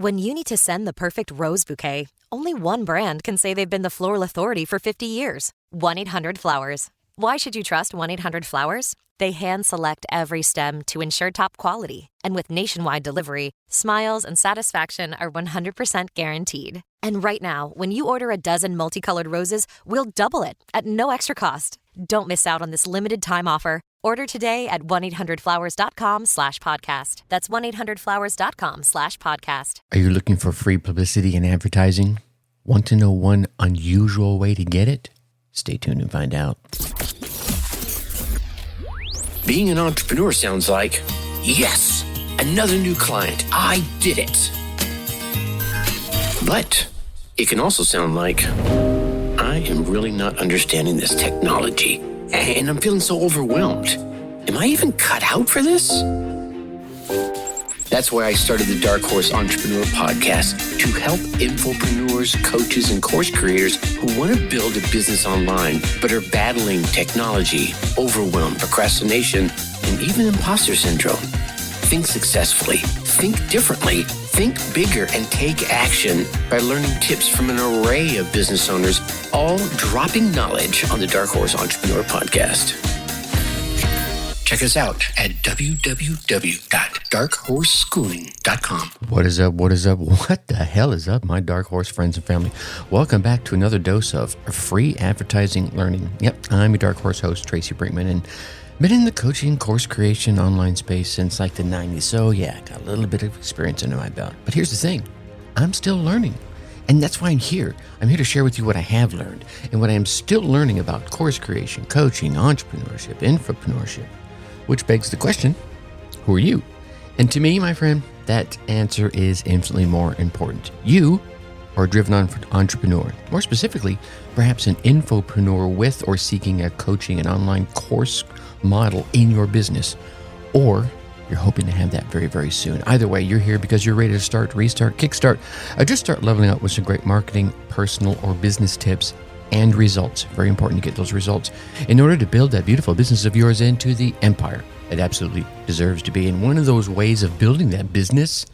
When you need to send the perfect rose bouquet, only one brand can say they've been the floral authority for 50 years. 1-800-Flowers. Why should you trust 1-800-Flowers? They hand-select every stem to ensure top quality. And with nationwide delivery, smiles and satisfaction are 100% guaranteed. And right now, when you order a dozen multicolored roses, we'll double it at no extra cost. Don't miss out on this limited time offer. Order today at 1-800-Flowers.com/podcast. That's 1-800-Flowers.com/podcast. Are you looking for free publicity and advertising? Want to know one unusual way to get it? Stay tuned and find out. Being an entrepreneur sounds like, yes, another new client. I did it. But it can also sound like, I am really not understanding this technology, and I'm feeling so overwhelmed. Am I even cut out for this? That's why I started the Dark Horse Entrepreneur Podcast, to help infopreneurs, coaches, and course creators who want to build a business online but are battling technology, overwhelm, procrastination, and even imposter syndrome. Think successfully, think differently, think bigger, and take action by learning tips from an array of business owners, all dropping knowledge on the Dark Horse Entrepreneur Podcast. Check us out at www.darkhorseschooling.com. What is up? What is up? What the hell is up, my Dark Horse friends and family? Welcome back to another dose of free advertising learning. Yep, I'm your Dark Horse host, Tracy Brinkman, and been in the coaching, course creation, online space since like the 90s. So yeah, got a little bit of experience under my belt. But here's the thing, I'm still learning. And that's why I'm here. I'm here to share with you what I have learned and what I am still learning about course creation, coaching, entrepreneurship, infopreneurship. Which begs the question, who are you? And to me, my friend, that answer is infinitely more important. You are a driven entrepreneur. More specifically, perhaps an infopreneur with or seeking a coaching and online course model in your business. Or you're hoping to have that very, very soon. Either way, you're here because you're ready to start, restart, kickstart, or just start leveling up with some great marketing, personal, or business tips and results. Very important to get those results in order to build that beautiful business of yours into the empire it absolutely deserves to be. And one of those ways of building that business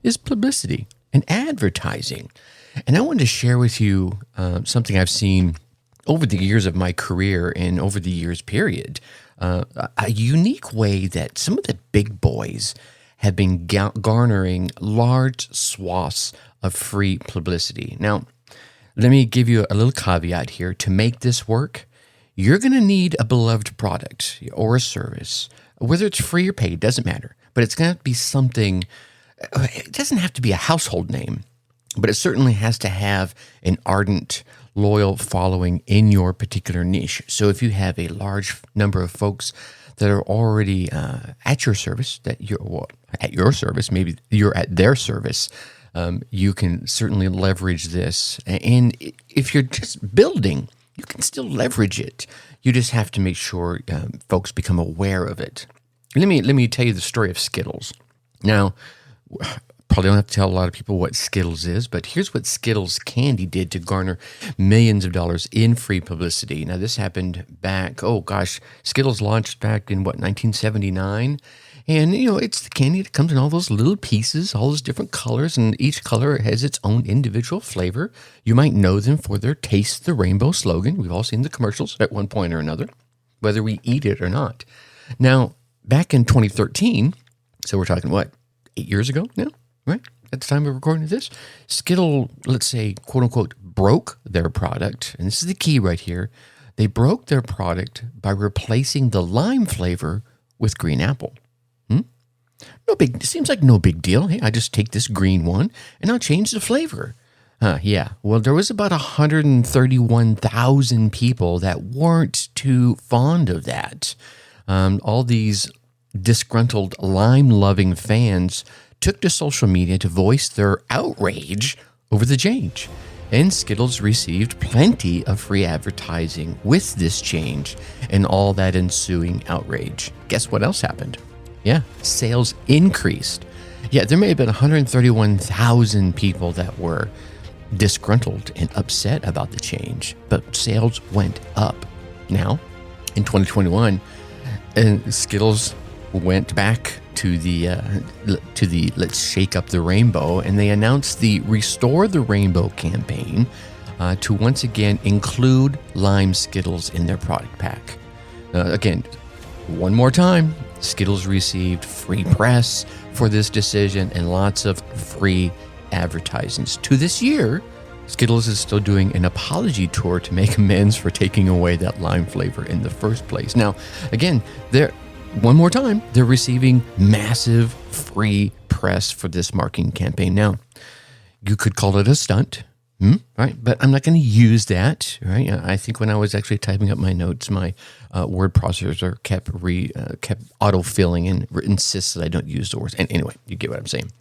is publicity and advertising. And I wanted to share with you something I've seen over the years of my career and over the years period, a unique way that some of the big boys have been garnering large swaths of free publicity. Now, let me give you a little caveat here. To make this work, you're going to need a beloved product or a service, whether it's free or paid, doesn't matter. But it's going to be something, it doesn't have to be a household name, but it certainly has to have an ardent, loyal following in your particular niche. So if you have a large number of folks that are already at your service, maybe you're at their service, you can certainly leverage this. And if you're just building, you can still leverage it. You just have to make sure folks become aware of it. Let me tell you the story of Skittles. Now, probably don't have to tell a lot of people what Skittles is, but here's what Skittles candy did to garner millions of dollars in free publicity. Now, this happened back, Skittles launched back in 1979? And, it's the candy that comes in all those little pieces, all those different colors, and each color has its own individual flavor. You might know them for their Taste the Rainbow slogan. We've all seen the commercials at one point or another, whether we eat it or not. Now, back in 2013, so we're talking, 8 years ago now, right? At the time of recording this, Skittle, let's say, quote unquote, broke their product. And this is the key right here. They broke their product by replacing the lime flavor with green apple. It seems like no big deal. Hey, I just take this green one and I'll change the flavor. Well, there was about 131,000 people that weren't too fond of that. All these disgruntled lime-loving fans took to social media to voice their outrage over the change. And Skittles received plenty of free advertising with this change and all that ensuing outrage. Guess what else happened? Yeah, sales increased. Yeah, there may have been 131,000 people that were disgruntled and upset about the change, but sales went up. Now, in 2021, Skittles went back to the Let's Shake Up the Rainbow, and they announced the Restore the Rainbow campaign to once again include lime Skittles in their product pack. Again, one more time, Skittles received free press for this decision and lots of free advertisements. To this year, Skittles is still doing an apology tour to make amends for taking away that lime flavor in the first place. Now, again, one more time, they're receiving massive free press for this marketing campaign. Now, you could call it a stunt, right? But I'm not going to use that, right? I think when I was actually typing up my notes, my word processor kept autofilling and insists that I don't use the words. And anyway, you get what I'm saying.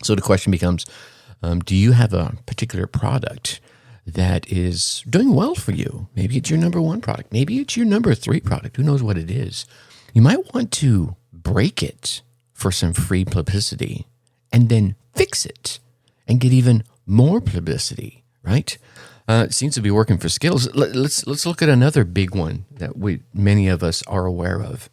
So the question becomes, do you have a particular product that is doing well for you? Maybe it's your number one product. Maybe it's your number 3 product. Who knows what it is? You might want to break it for some free publicity and then fix it and get even more publicity, right? It seems to be working for Skittles. Let's look at another big one that many of us are aware of.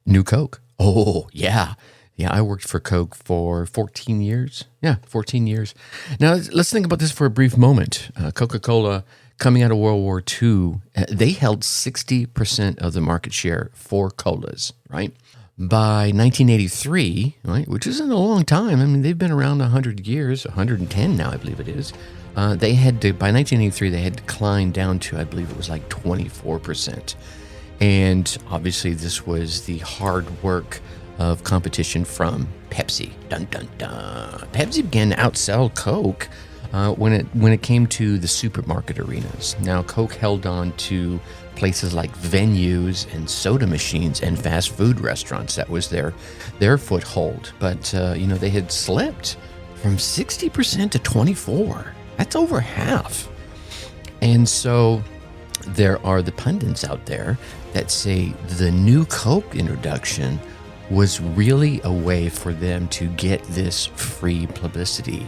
New Coke. Oh, yeah. Yeah, I worked for Coke for 14 years. Yeah, 14 years. Now, let's think about this for a brief moment. Coca-Cola, coming out of World War II, they held 60% of the market share for colas, right? By 1983, right, which isn't a long time. I mean, they've been around 100 years, 110 now, I believe it is. By 1983, they had declined down to, I believe it was like 24%. And obviously, this was the hard work of competition from Pepsi. Dun, dun, dun. Pepsi began to outsell Coke when it came to the supermarket arenas. Now, Coke held on to places like venues and soda machines and fast food restaurants. That was their foothold. But, they had slipped from 60% to 24%. That's over half. And so there are the pundits out there that say the new Coke introduction was really a way for them to get this free publicity.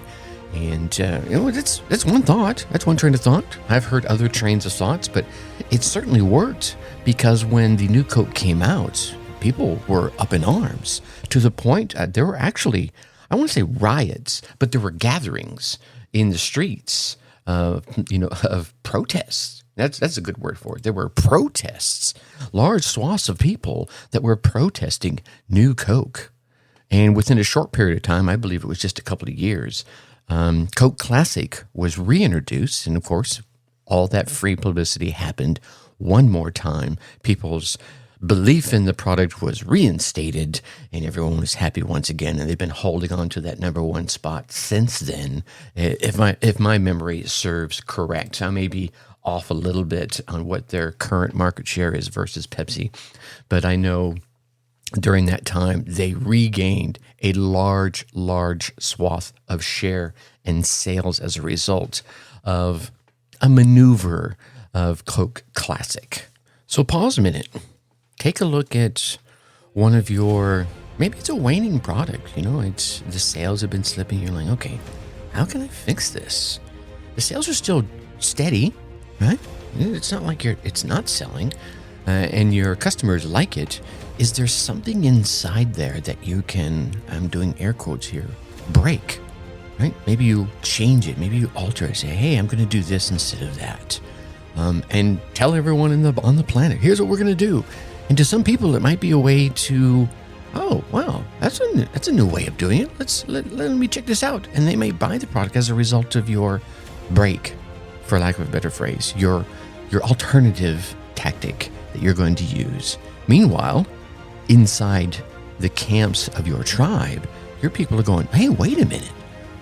And, that's one thought. That's one train of thought. I've heard other trains of thoughts, but it certainly worked because when the new Coke came out, people were up in arms to the point there were actually, I want to say riots, but there were gatherings in the streets of protests. That's a good word for it. There were protests, large swaths of people that were protesting new Coke. And within a short period of time, I believe it was just a couple of years, Coke Classic was reintroduced. And of course, all that free publicity happened one more time. People's belief in the product was reinstated and everyone was happy once again. And they've been holding on to that number one spot since then. If my memory serves correct, I may be off a little bit on what their current market share is versus Pepsi. But I know during that time, they regained a large swath of share and sales as a result of a maneuver of Coke Classic. So pause a minute. Take a look at one of your, maybe it's a waning product. It's the sales have been slipping. You're like, okay, how can I fix this? The sales are still steady, right? It's not like it's not selling, and your customers like it. Is there something inside there that you can, I'm doing air quotes here, break, right? Maybe you change it. Maybe you alter it. Say, hey, I'm going to do this instead of that. And tell everyone on the planet, here's what we're going to do. And to some people, it might be a way to, oh, wow, that's a new way of doing it. Let me check this out. And they may buy the product as a result of your break, for lack of a better phrase, your alternative tactic that you're going to use. Meanwhile, inside the camps of your tribe, your people are going, hey, wait a minute.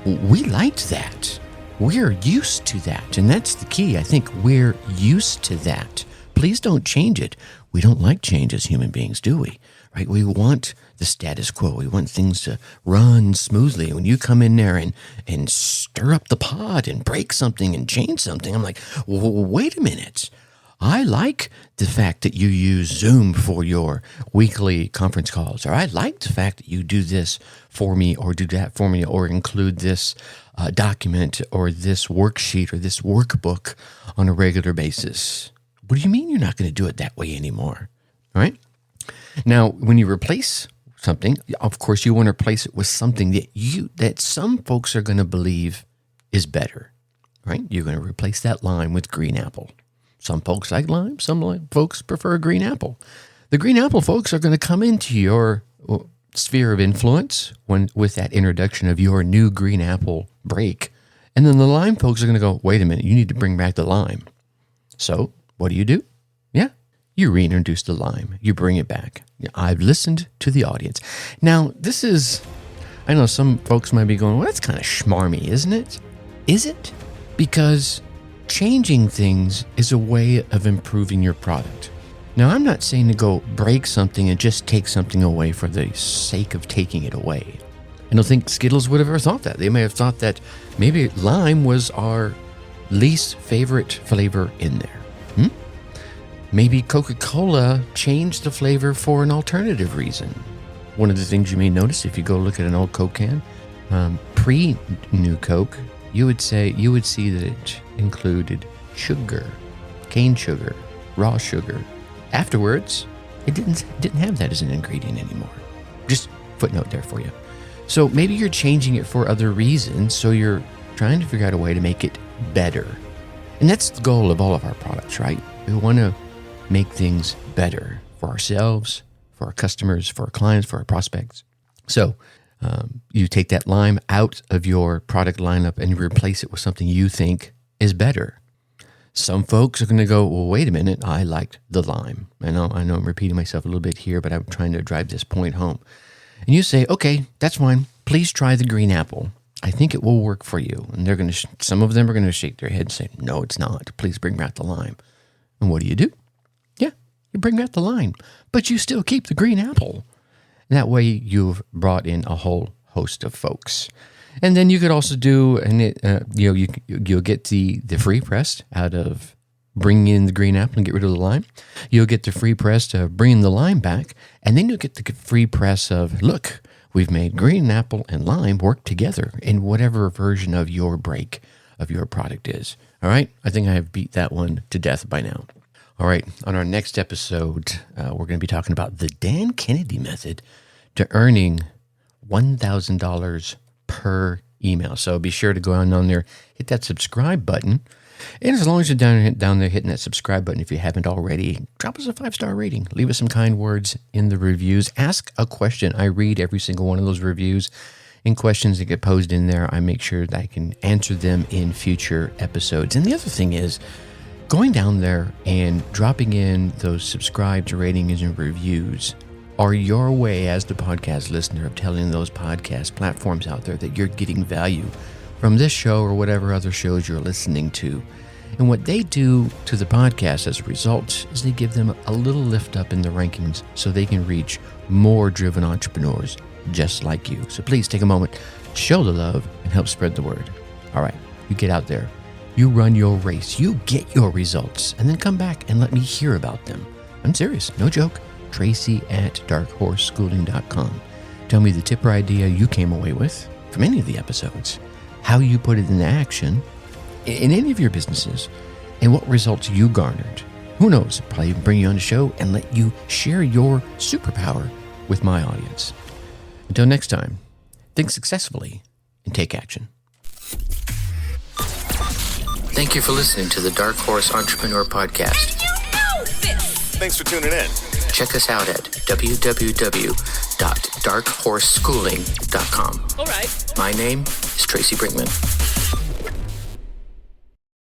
We liked that. We're used to that. And that's the key. I think we're used to that. Please don't change it. We don't like change as human beings, do we? Right? We want the status quo. We want things to run smoothly. When you come in there and stir up the pot and break something and change something, I'm like, wait a minute. I like the fact that you use Zoom for your weekly conference calls, or I like the fact that you do this for me or do that for me or include this document or this worksheet or this workbook on a regular basis. What do you mean you're not going to do it that way anymore? All right. Now, when you replace something, of course, you want to replace it with something that some folks are going to believe is better, right? You're going to replace that lime with green apple. Some folks like lime. Some folks prefer green apple. The green apple folks are going to come into your sphere of influence with that introduction of your new green apple break. And then the lime folks are going to go, wait a minute, you need to bring back the lime. So what do? Yeah, you reintroduce the lime. You bring it back. I've listened to the audience. Now, I know some folks might be going, well, that's kind of schmarmy, isn't it? Is it? Because changing things is a way of improving your product. Now, I'm not saying to go break something and just take something away for the sake of taking it away. I don't think Skittles would have ever thought that. They may have thought that maybe lime was our least favorite flavor in there. Maybe Coca-Cola changed the flavor for an alternative reason. One of the things you may notice if you go look at an old Coke can, pre-new Coke, you would see that it included sugar, cane sugar, raw sugar. Afterwards, it didn't have that as an ingredient anymore. Just footnote there for you. So maybe you're changing it for other reasons, so you're trying to figure out a way to make it better. And that's the goal of all of our products, right? We want to make things better for ourselves, for our customers, for our clients, for our prospects. So you take that lime out of your product lineup and you replace it with something you think is better. Some folks are going to go, well, wait a minute, I liked the lime. I know I'm repeating myself a little bit here, but I'm trying to drive this point home. And you say, okay, that's fine. Please try the green apple. I think it will work for you. And some of them are going to shake their head and say, no, it's not. Please bring back the lime. And what do? Yeah, you bring back the lime, but you still keep the green apple. And that way you've brought in a whole host of folks. And then you could also do, you'll get the free press out of bringing in the green apple and get rid of the lime. You'll get the free press of bringing the lime back. And then you'll get the free press of, look, we've made green apple and lime work together in whatever version of your break of your product is. All right? I think I have beat that one to death by now. All right. On our next episode, we're going to be talking about the Dan Kennedy method to earning $1,000 per email. So be sure to go on there, hit that subscribe button. And as long as you're down there hitting that subscribe button, if you haven't already, drop us a 5-star rating. Leave us some kind words in the reviews. Ask a question. I read every single one of those reviews and questions that get posed in there. I make sure that I can answer them in future episodes. And the other thing is going down there and dropping in those subscribes, ratings, and reviews are your way as the podcast listener of telling those podcast platforms out there that you're getting value from this show or whatever other shows you're listening to. And what they do to the podcast as a result is they give them a little lift up in the rankings so they can reach more driven entrepreneurs just like you. So please take a moment, show the love, and help spread the word. All right, you get out there, you run your race, you get your results, and then come back and let me hear about them. I'm serious, no joke. Tracy at darkhorseschooling.com. Tell me the tip or idea you came away with from any of the episodes, how you put it into action in any of your businesses, and what results you garnered. Who knows, probably even bring you on the show and let you share your superpower with my audience. Until next time, think successfully and take action. Thank you for listening to the Dark Horse Entrepreneur Podcast. Thanks for tuning in. Check us out at www.darkhorseschooling.com. All right. My name is Tracy Brinkman.